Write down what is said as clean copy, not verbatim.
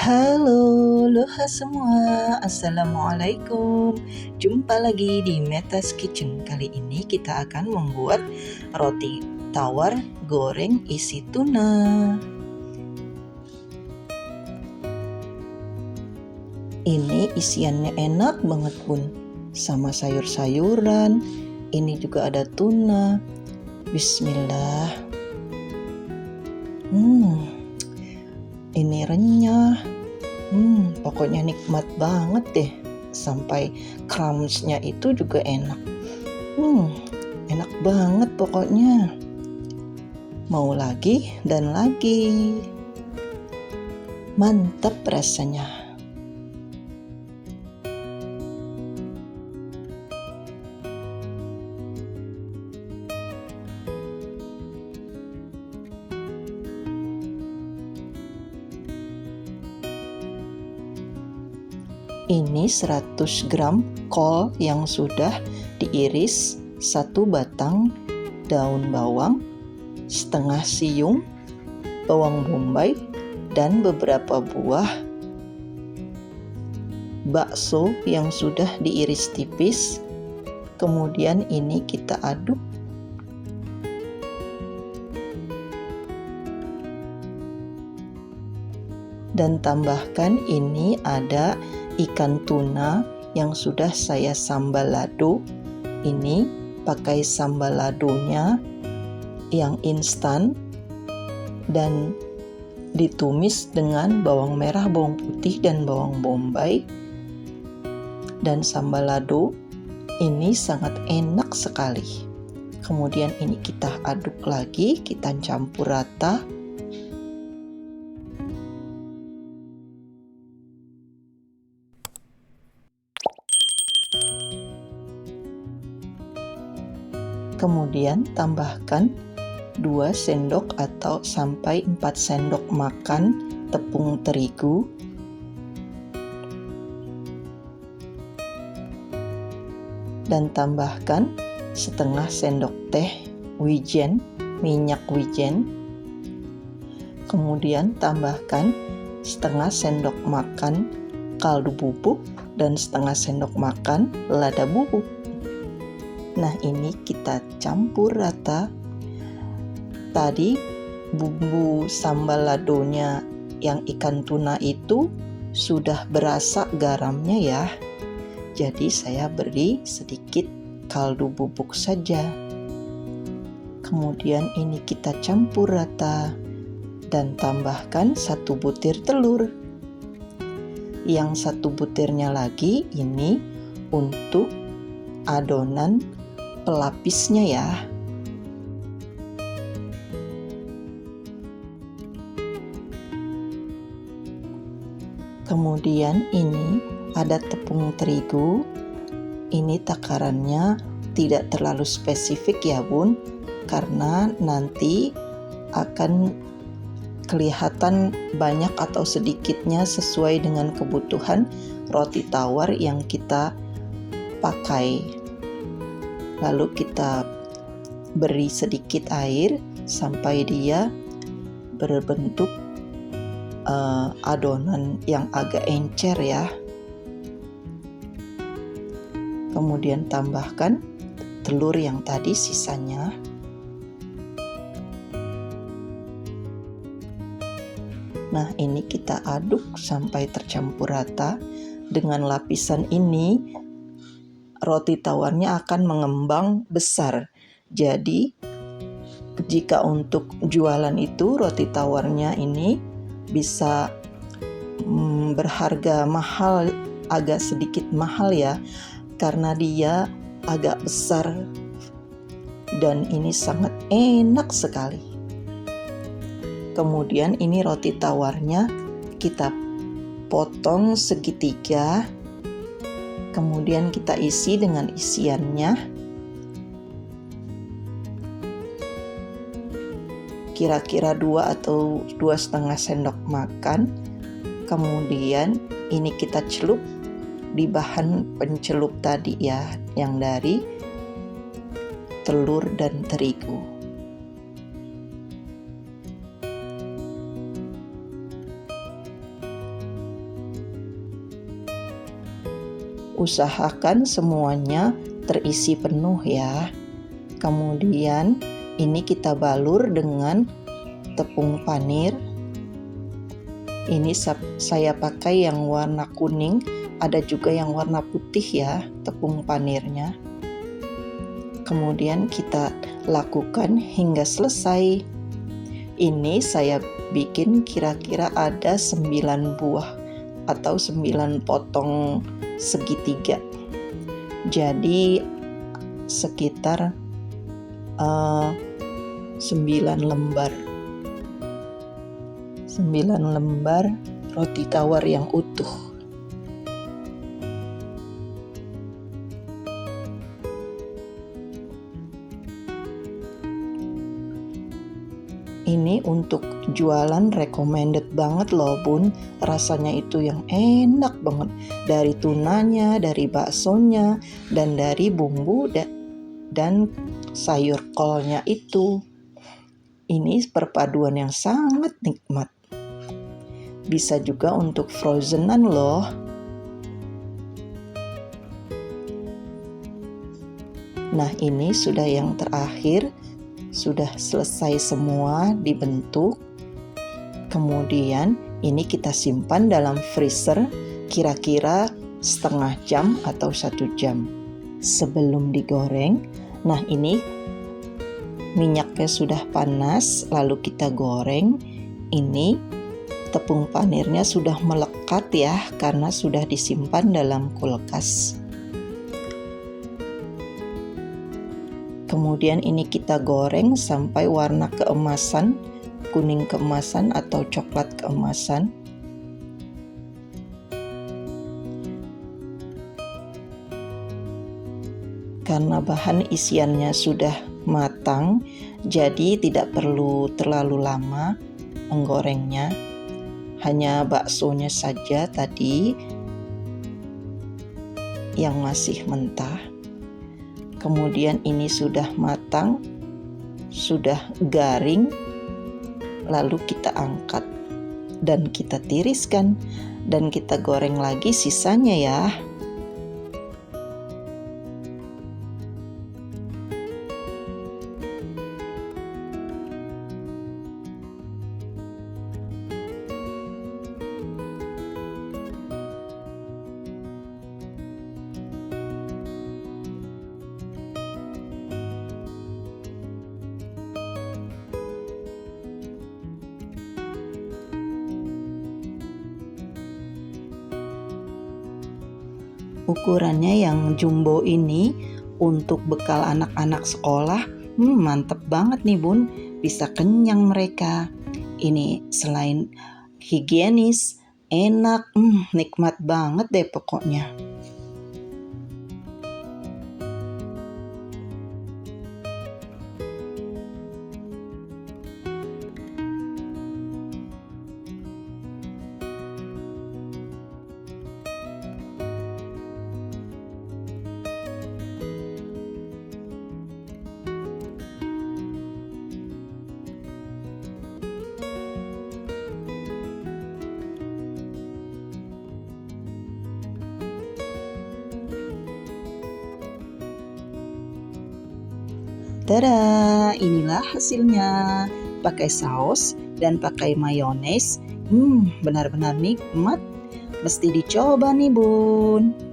Halo, loha semua. Assalamualaikum. Jumpa lagi di Meta's Kitchen. Kali ini kita akan membuat roti tawar goreng isi tuna. Ini isiannya enak banget, Bun. Sama sayur-sayuran. Ini juga ada tuna. Bismillah. Ini renyah. Pokoknya nikmat banget deh. Sampai crumbs-nya itu juga enak. Enak banget pokoknya. Mau lagi dan lagi. Mantap rasanya. Ini 100 gram kol yang sudah diiris, 1 batang daun bawang, setengah siung, bawang bombay, dan beberapa buah bakso yang sudah diiris tipis. Kemudian ini kita aduk. Dan tambahkan ini ada ikan tuna yang sudah saya sambal lado. Ini pakai sambal ladonya yang instan dan ditumis dengan bawang merah, bawang putih, dan bawang bombay. Dan sambal lado ini sangat enak sekali. Kemudian ini kita aduk lagi, kita campur rata. Kemudian tambahkan 2 sendok atau sampai 4 sendok makan tepung terigu. Dan tambahkan setengah sendok teh wijen, minyak wijen. Kemudian tambahkan setengah sendok makan kaldu bubuk dan setengah sendok makan lada bubuk. Nah, ini kita campur rata. Tadi bumbu sambal ladonya yang ikan tuna itu sudah berasa garamnya ya. Jadi saya beri sedikit kaldu bubuk saja. Kemudian ini kita campur rata dan tambahkan 1 butir telur. Yang 1 butirnya lagi ini untuk adonan pelapisnya ya. Kemudian ini ada tepung terigu. Ini takarannya tidak terlalu spesifik ya, Bun, karena nanti akan kelihatan banyak atau sedikitnya sesuai dengan kebutuhan roti tawar yang kita pakai. Lalu kita beri sedikit air sampai dia berbentuk adonan yang agak encer ya. Kemudian tambahkan telur yang tadi sisanya. Nah, ini kita aduk sampai tercampur rata. Dengan lapisan ini roti tawarnya akan mengembang besar. Jadi jika untuk jualan itu roti tawarnya ini bisa berharga mahal, agak sedikit mahal ya, karena dia agak besar dan ini sangat enak sekali. Kemudian ini roti tawarnya kita potong segitiga. Kemudian kita isi dengan isiannya. Kira-kira 2 atau 2,5 sendok makan. Kemudian ini kita celup di bahan pencelup tadi ya, yang dari telur dan terigu. Usahakan semuanya terisi penuh ya. Kemudian ini kita balur dengan tepung panir. Ini saya pakai yang warna kuning, ada juga yang warna putih ya tepung panirnya. Kemudian kita lakukan hingga selesai. Ini saya bikin kira-kira ada 9 buah atau 9 potong segitiga. Jadi sekitar 9 lembar. 9 lembar roti tawar yang utuh. Ini untuk jualan recommended banget loh bun. Rasanya itu yang enak banget. Dari tunanya, dari baksonya, dan dari bumbu dan sayur kolnya itu. Ini perpaduan yang sangat nikmat. Bisa juga untuk frozenan loh. Nah, ini sudah yang terakhir. Sudah selesai semua dibentuk. Kemudian ini kita simpan dalam freezer kira-kira setengah jam atau 1 jam sebelum digoreng. Nah, ini minyaknya sudah panas, lalu kita goreng. Ini tepung panirnya sudah melekat ya, karena sudah disimpan dalam kulkas. Kemudian ini kita goreng sampai warna keemasan, kuning keemasan atau coklat keemasan. Karena bahan isiannya sudah matang, jadi tidak perlu terlalu lama menggorengnya. Hanya baksonya saja tadi yang masih mentah. Kemudian ini sudah matang, sudah garing, lalu kita angkat dan kita tiriskan dan kita goreng lagi sisanya ya. Ukurannya yang jumbo ini untuk bekal anak-anak sekolah, mantep banget nih bun, bisa kenyang mereka. Ini selain higienis, enak, nikmat banget deh pokoknya. Tada, inilah hasilnya. Pakai saus dan pakai mayones. Benar-benar nikmat. Mesti dicoba nih bun.